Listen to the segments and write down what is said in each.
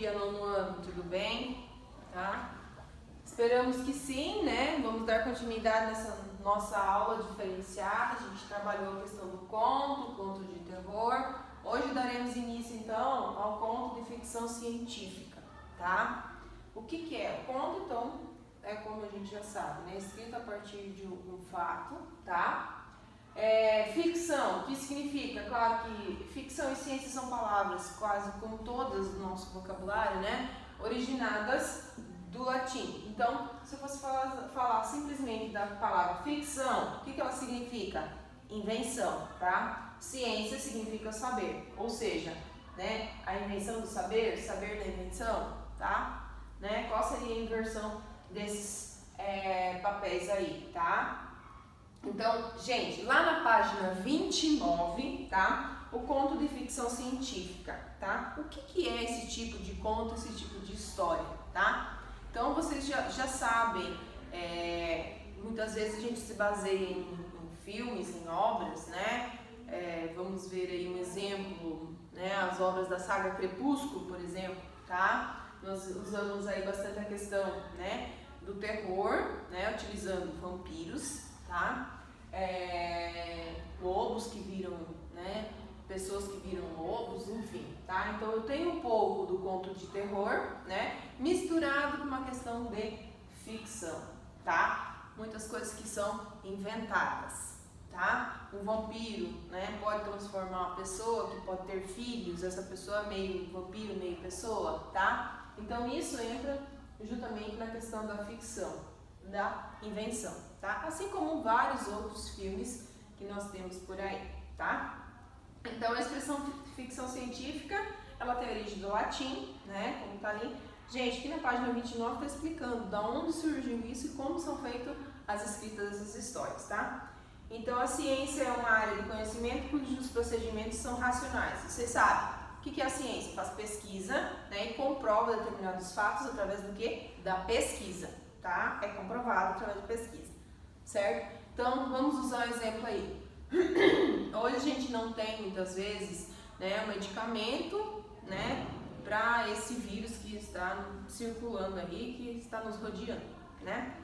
dia, nono ano, tudo bem? Tá? Esperamos que sim, né? Vamos dar continuidade nessa nossa aula diferenciada. A gente trabalhou a questão do conto de terror. Hoje daremos início, então, ao conto de ficção científica, tá? O que é? O conto, então, é como a gente já sabe, né? Escrito a partir de um fato, tá? Ficção, o que significa? Claro que ficção e ciência são palavras quase como todas do nosso vocabulário, né? Originadas do latim. Então, se eu fosse falar simplesmente da palavra ficção, o que ela significa? Invenção, tá? Ciência significa saber, ou seja, né, a invenção do saber, saber da invenção, tá? Né? Qual seria a inversão desses papéis aí, tá? Então, gente, lá na página 29, tá? O conto de ficção científica, tá? O que é esse tipo de conto, esse tipo de história, tá? Então, vocês já sabem, muitas vezes a gente se baseia em filmes, em obras, né? Vamos ver aí um exemplo, né? As obras da saga Crepúsculo, por exemplo, tá? Nós usamos aí bastante a questão, né, do terror, né? Utilizando vampiros, tá? Lobos que viram, né? Pessoas que viram lobos, enfim, tá? Então eu tenho um pouco do conto de terror, né? Misturado com uma questão de ficção, tá? Muitas coisas que são inventadas, tá? Um vampiro, né? Pode transformar uma pessoa que pode ter filhos, essa pessoa é meio vampiro, meio pessoa, tá? Então isso entra justamente na questão da ficção, da invenção, tá? Assim como vários outros filmes que nós temos por aí, tá? Então a expressão ficção científica, ela tem origem do latim, né? Como tá ali. Gente, aqui na página 29 tá explicando da onde surgiu isso e como são feitas as escritas dessas histórias, tá? Então a ciência é uma área de conhecimento cujos procedimentos são racionais. Vocês sabem. O que é a ciência? Faz pesquisa, né, e comprova determinados fatos através do quê? Da pesquisa, tá? É comprovado através de pesquisa, certo? Então, vamos usar um exemplo aí. Hoje a gente não tem, muitas vezes, né, um medicamento, né, para esse vírus que está circulando aí, que está nos rodeando, né?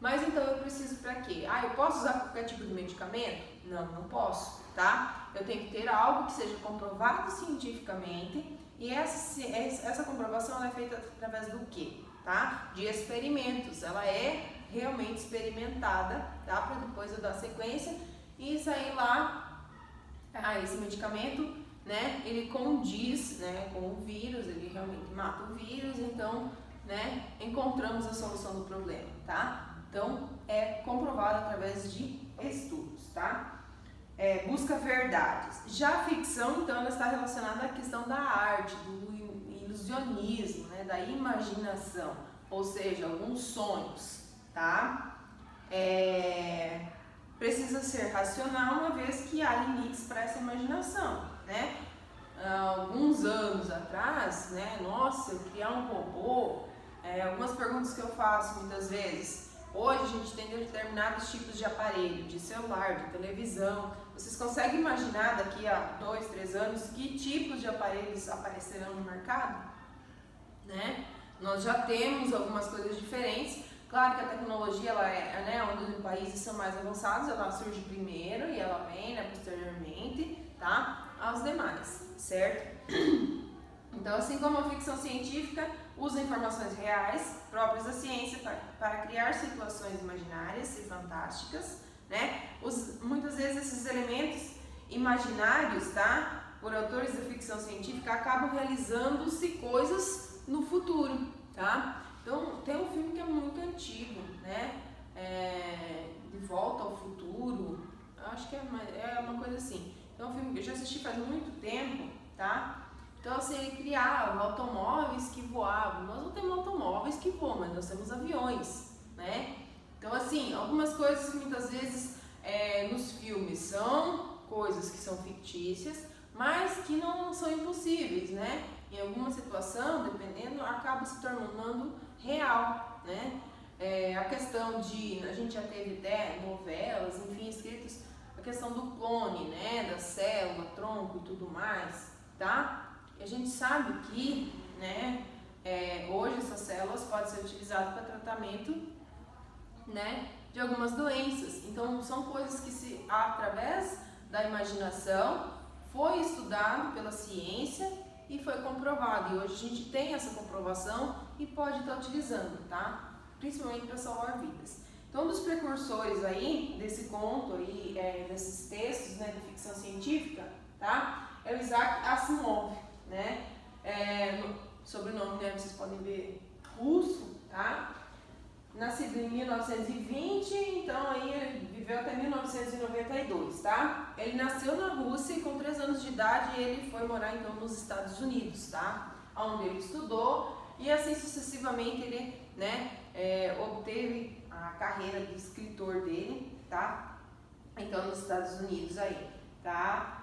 Mas então eu preciso para quê? Eu posso usar qualquer tipo de medicamento? Não posso, tá? Eu tenho que ter algo que seja comprovado cientificamente e essa comprovação ela é feita através do quê? Tá? De experimentos. Ela é realmente experimentada, tá? Para depois eu dar sequência e sair lá, esse medicamento, né? Ele condiz, né, com o vírus, ele realmente mata o vírus, então, né, encontramos a solução do problema, tá? Então, é comprovado através de estudos, tá? Busca verdades. Já a ficção, então, ela está relacionada à questão da arte, do ilusionismo, né, da imaginação, ou seja, alguns sonhos, tá? Precisa ser racional, uma vez que há limites para essa imaginação, né? Alguns anos atrás, né, nossa, eu criar um robô, algumas perguntas que eu faço muitas vezes. Hoje a gente tem determinados tipos de aparelho, de celular, de televisão. Vocês conseguem imaginar daqui a 2, 3 anos que tipos de aparelhos aparecerão no mercado? Né? Nós já temos algumas coisas diferentes. Claro que a tecnologia, ela né, onde os países são mais avançados, ela surge primeiro e ela vem, né, posteriormente, tá, aos demais, certo? Então, assim como a ficção científica usa informações reais, próprias da ciência, para criar situações imaginárias e fantásticas, né? Muitas vezes esses elementos imaginários, tá, por autores da ficção científica, acabam realizando-se coisas no futuro, tá? Então, tem um filme que é muito antigo, né? De Volta ao Futuro, acho que é uma coisa assim. Então, é um filme que eu já assisti faz muito tempo, tá? Então, assim, ele criava automóveis que voavam. Nós não temos automóveis que voam, mas nós temos aviões, né? Então, assim, algumas coisas que muitas vezes nos filmes são coisas que são fictícias, mas que não são impossíveis, né? Em alguma situação, dependendo, acaba se tornando real, né? A questão de, a gente já teve até novelas, enfim, escritos, a questão do clone, né? Da célula, tronco e tudo mais, tá? E a gente sabe que, né? Hoje essas células podem ser utilizadas para tratamento, né, de algumas doenças. Então são coisas que através da imaginação foi estudado pela ciência e foi comprovado. E hoje a gente tem essa comprovação e pode estar utilizando, tá? Principalmente para salvar vidas. Então, um dos precursores aí desse conto aí, desses textos, né, de ficção científica, tá? É o Isaac Asimov, né? Sobrenome, né, vocês podem ver, russo, tá? Nascido em 1920, então aí ele viveu até 1992, tá? Ele nasceu na Rússia e com 3 anos de idade ele foi morar então nos Estados Unidos, tá? Onde ele estudou e assim sucessivamente ele, né, obteve a carreira de escritor dele, tá? Então nos Estados Unidos aí, tá?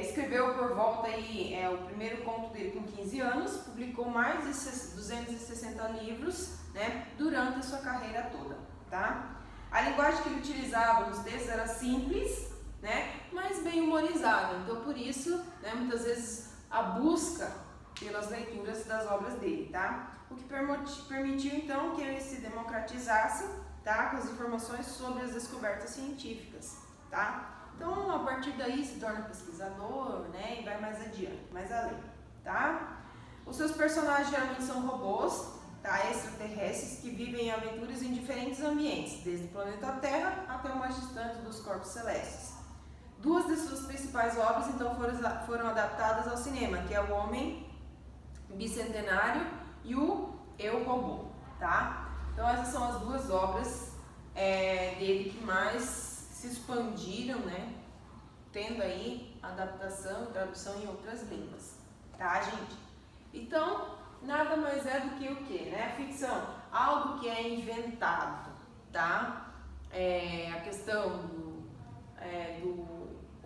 Escreveu por volta aí, o primeiro conto dele com 15 anos, publicou mais de 260 livros, né, durante a sua carreira toda, tá? A linguagem que ele utilizava nos textos era simples, né, mas bem humorizada, então por isso, né, muitas vezes a busca pelas leituras das obras dele, tá? O que permitiu então que ele se democratizasse, tá, com as informações sobre as descobertas científicas, tá? Então, a partir daí se torna pesquisador, né, e vai mais adiante, mais além, tá? Os seus personagens geralmente são robôs, tá, extraterrestres que vivem aventuras em diferentes ambientes, desde o planeta Terra até o mais distante dos corpos celestes. 2 de suas principais obras, então, foram adaptadas ao cinema, que é O Homem Bicentenário e o Eu, Robô, tá? Então, essas são as 2 obras dele que mais se expandiram, né, tendo aí adaptação e tradução em outras línguas, tá, gente? Então, nada mais é do que o que, né? Ficção, algo que é inventado, tá? A questão do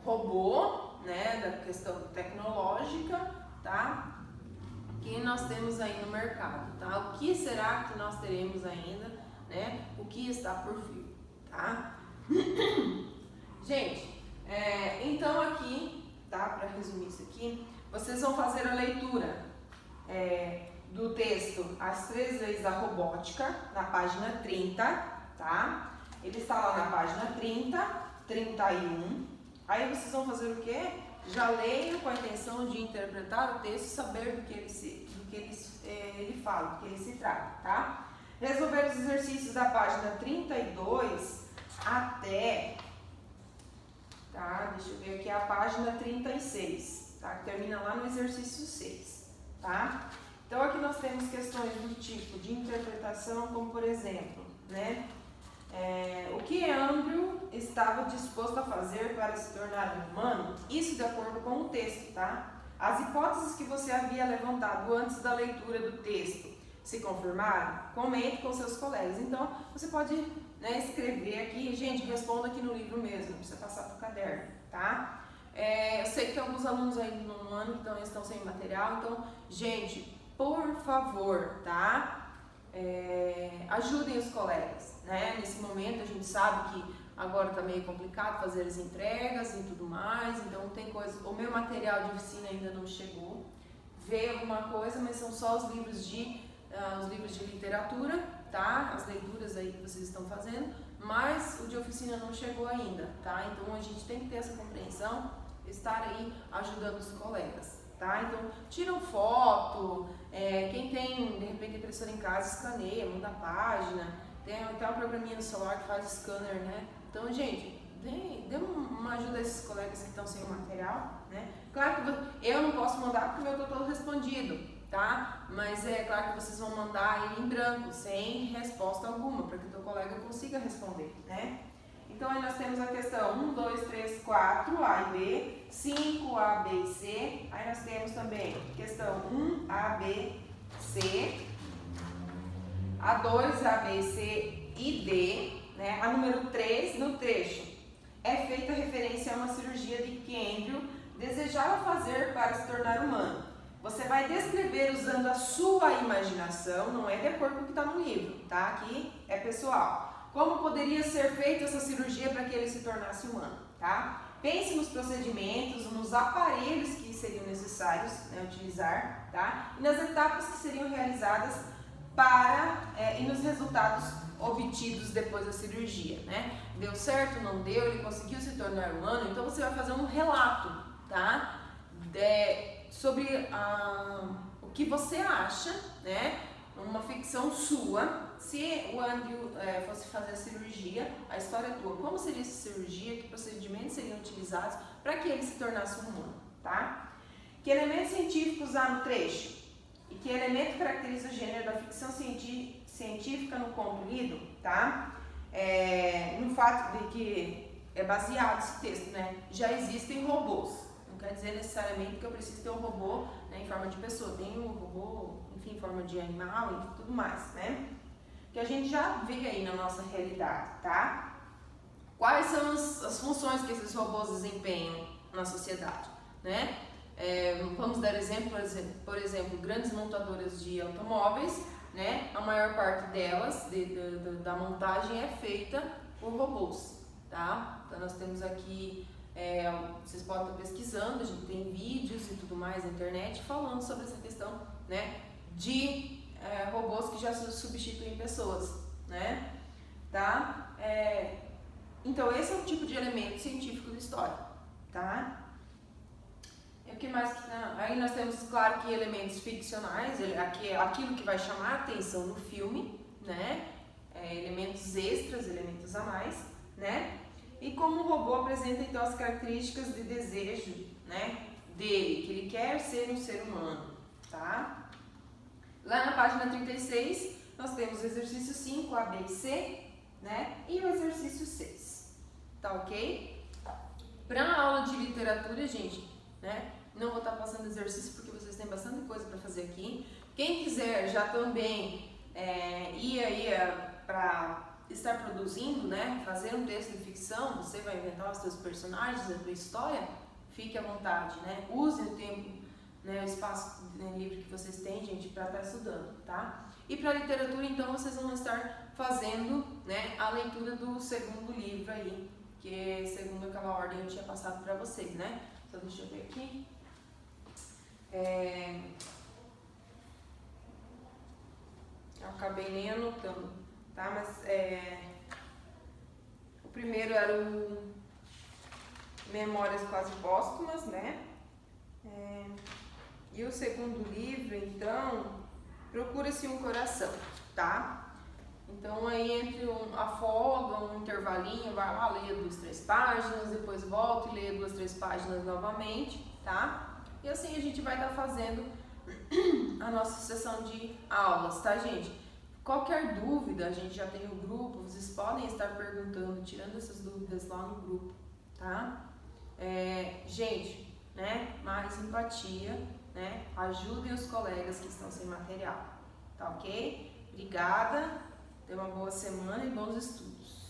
robô, né, da questão tecnológica, tá? Que nós temos aí no mercado, tá? O que será que nós teremos ainda, né? O que está por vir, tá? Gente, então aqui, tá, para resumir isso aqui, vocês vão fazer a leitura do texto As 3 Leis da Robótica, na página 30, tá? Ele está lá na página 30, 31. Aí vocês vão fazer o quê? Já leiam com a intenção de interpretar o texto e saber do que ele fala, do que ele se trata, tá? Resolver os exercícios da página 32 até, tá? Deixa eu ver aqui a página 36, tá? Que termina lá no exercício 6, tá? Então aqui nós temos questões do tipo de interpretação, como por exemplo, né? O que Andrew estava disposto a fazer para se tornar um humano? Isso de acordo com o texto, tá? As hipóteses que você havia levantado antes da leitura do texto se confirmaram? Comente com seus colegas. Então, você pode, né, escrever aqui, gente, responda aqui no livro mesmo, não precisa passar para o caderno, tá? Eu sei que tem alguns alunos aí no ano que estão sem material, então, gente, por favor, tá? Ajudem os colegas, né? Nesse momento a gente sabe que agora está meio complicado fazer as entregas e tudo mais, então tem coisa, o meu material de oficina ainda não chegou, veio alguma coisa, mas são só os livros de literatura, tá? As leituras aí que vocês estão fazendo, mas o de oficina não chegou ainda, tá? Então a gente tem que ter essa compreensão, estar aí ajudando os colegas, tá? Então tiram foto, quem tem de repente impressora em casa escaneia, manda a página, tem até um programinha no celular que faz scanner, né? Então, gente, dê uma ajuda a esses colegas que estão sem o material, né? Claro que eu não posso mandar porque o meu está todo respondido, tá? Mas é claro que vocês vão mandar ele em branco, sem resposta alguma, para que o teu colega consiga responder, né? Então, aí nós temos a questão 1, 2, 3, 4, A e B, 5, A, B e C. Aí nós temos também questão 1, A, B, C, A2, A, B, C e D, né? A número 3, no trecho, é feita referência a uma cirurgia de que Andrew desejava fazer para se tornar humano. Você vai descrever usando a sua imaginação, não é de acordo com o que está no livro, tá? Aqui é pessoal. Como poderia ser feita essa cirurgia para que ele se tornasse humano, tá? Pense nos procedimentos, nos aparelhos que seriam necessários, né, utilizar, tá? E nas etapas que seriam realizadas e nos resultados obtidos depois da cirurgia, né? Deu certo, não deu, ele conseguiu se tornar humano, então você vai fazer um relato, tá? Sobre o que você acha, né? Uma ficção sua, se o Andrew fosse fazer a cirurgia, a história tua, como seria essa cirurgia, que procedimentos seriam utilizados para que ele se tornasse humano, tá? Que elementos científicos há no trecho? E que elemento caracteriza o gênero da ficção científica no conto lido, tá? No fato de que é baseado esse texto, né? Já existem robôs. Não quer dizer necessariamente que eu preciso ter um robô, né, em forma de pessoa. Tem um robô, enfim, em forma de animal e tudo mais, né? Que a gente já vê aí na nossa realidade, tá? Quais são as funções que esses robôs desempenham na sociedade, né? Vamos dar exemplo, por exemplo, grandes montadoras de automóveis, né? A maior parte delas, da montagem, é feita por robôs, tá? Então nós temos aqui, vocês podem estar pesquisando, a gente tem vídeos e tudo mais na internet falando sobre essa questão, né? De robôs que já substituem pessoas, né? Tá? Então esse é o tipo de elemento científico da história, tá? O que mais? Aí nós temos, claro, que elementos ficcionais, aquilo que vai chamar a atenção no filme, né? Elementos extras, elementos a mais, né? E como o robô apresenta então as características de desejo, né, dele, que ele quer ser um ser humano, tá? Lá na página 36, nós temos o exercício 5, A, B e C, né? E o exercício 6, tá ok? Para a aula de literatura, gente, né? Não vou estar passando exercício porque vocês têm bastante coisa para fazer aqui. Quem quiser já também ir aí para estar produzindo, né? Fazer um texto de ficção, você vai inventar os seus personagens, a sua história, fique à vontade, né? Use o tempo, né, o espaço livre que vocês têm, gente, para estar estudando, tá? E para literatura, então, vocês vão estar fazendo, né, a leitura do segundo livro aí, que segundo aquela ordem eu tinha passado para vocês, né? Então, deixa eu ver aqui. Eu acabei nem anotando, tá? Mas o primeiro era o Memórias Quase Póstumas, né? E o segundo livro, então, Procura-se um Coração, tá? Então aí entre afoga, um intervalinho, vai lá, leia 2, 3 páginas, depois volta e leia 2, 3 páginas novamente, tá? E assim a gente vai estar fazendo a nossa sessão de aulas, tá, gente? Qualquer dúvida, a gente já tem o grupo, vocês podem estar perguntando, tirando essas dúvidas lá no grupo, tá? Gente, né, mais empatia, né? Ajudem os colegas que estão sem material, tá ok? Obrigada, tenha uma boa semana e bons estudos.